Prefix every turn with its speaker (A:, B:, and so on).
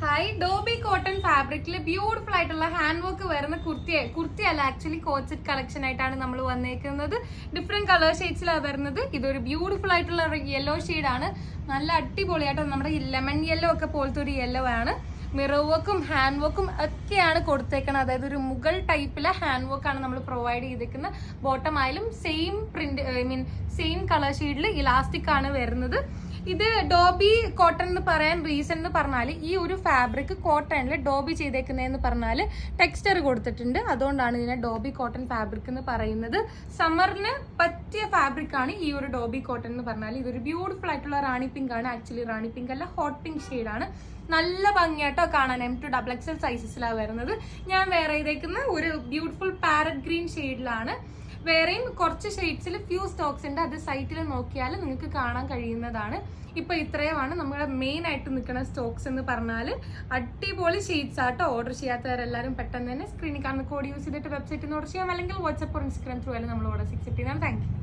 A: Hi, Dobby cotton ഫാബ്രിക്കിൽ beautiful ആയിട്ടുള്ള hand work വരുന്ന കുർത്തിയല്ല, ആക്ച്വലി കോച്ചറ്റ് കളക്ഷൻ ആയിട്ടാണ് നമ്മൾ വന്നേക്കുന്നത്. ഡിഫറെന്റ് കളർ ഷെയ്ഡ്സിലാണ് വരുന്നത്. ഇതൊരു ബ്യൂട്ടിഫുൾ ആയിട്ടുള്ള യെല്ലോ ഷെയ്ഡാണ്. നല്ല അടിപൊളിയായിട്ട് നമ്മുടെ ലെമൺ യെല്ലോ ഒക്കെ പോലത്തെ ഒരു യെല്ലോ ആണ്. മിറർ വർക്കും ഹാൻഡ് വർക്കും ഒക്കെയാണ് കൊടുത്തേക്കുന്നത്. അതായത് ഒരു മുഗൾ ടൈപ്പിലെ ഹാൻഡ് വർക്കാണ് നമ്മൾ പ്രൊവൈഡ് ചെയ്തേക്കുന്നത്. ബോട്ടം ആയാലും സെയിം പ്രിന്റ് സെയിം കളർ ഷെയ്ഡിൽ ഇലാസ്റ്റിക് ആണ് വരുന്നത്. ഇത് ഡോബി കോട്ടൺ എന്ന് പറയാൻ റീസൺ എന്ന് പറഞ്ഞാൽ ഈ ഒരു ഫാബ്രിക് കോട്ടണിൽ ഡോബി ചെയ്തേക്കുന്നതെന്ന് പറഞ്ഞാൽ ടെക്സ്ചർ കൊടുത്തിട്ടുണ്ട്. അതുകൊണ്ടാണ് ഇതിനെ ഡോബി കോട്ടൺ ഫാബ്രിക് എന്ന് പറയുന്നത്. സമ്മറിന് പറ്റിയ ഫാബ്രിക് ആണ് ഈ ഒരു ഡോബി കോട്ടൺ എന്ന് പറഞ്ഞാൽ. ഇതൊരു ബ്യൂട്ടിഫുൾ ആയിട്ടുള്ള റാണി പിങ്ക് ആണ്. ആക്ച്വലി റാണി പിങ്ക് അല്ല, ഹോട്ട് പിങ്ക് ഷെയ്ഡാണ്. നല്ല ഭംഗിയായിട്ടോ കാണാൻ. M2 XXL സൈസസിലാണ് വരുന്നത്. ഞാൻ വേറെ ചെയ്തേക്കുന്ന ഒരു ബ്യൂട്ടിഫുൾ പാരറ്റ് ഗ്രീൻ ഷെയ്ഡിലാണ്. വേറെയും കുറച്ച് ഷെയ്ഡ്സിൽ ഫ്യൂ സ്റ്റോക്സ് ഉണ്ട്. അത് സൈറ്റിൽ നോക്കിയാൽ നിങ്ങൾക്ക് കാണാൻ കഴിയുന്നതാണ്. ഇപ്പൊ ഇത്രയുമാണ് നമ്മുടെ മെയിൻ ആയിട്ട് നിൽക്കുന്ന സ്റ്റോക്സ് എന്ന് പറഞ്ഞാൽ. അടിപൊളി ഷെയ്ഡ്സ് ആട്ടോ. ഓർഡർ ചെയ്യാത്തവരെല്ലാവരും പെട്ടെന്ന് തന്നെ സ്ക്രീനിൽ കാണുന്ന കോഡ് യൂസ് ചെയ്തിട്ട് വെബ്സൈറ്റിൽ നിന്ന് ഓർഡർ ചെയ്യാം, അല്ലെങ്കിൽ വാട്സ്ആപ്പ് ഓർ ഇൻസ്റ്റാഗ്രാം ത്രൂ ആയാലും നമ്മൾ ഓർഡർ അക്സെപ്റ്റ് ചെയ്യാം. Thank you.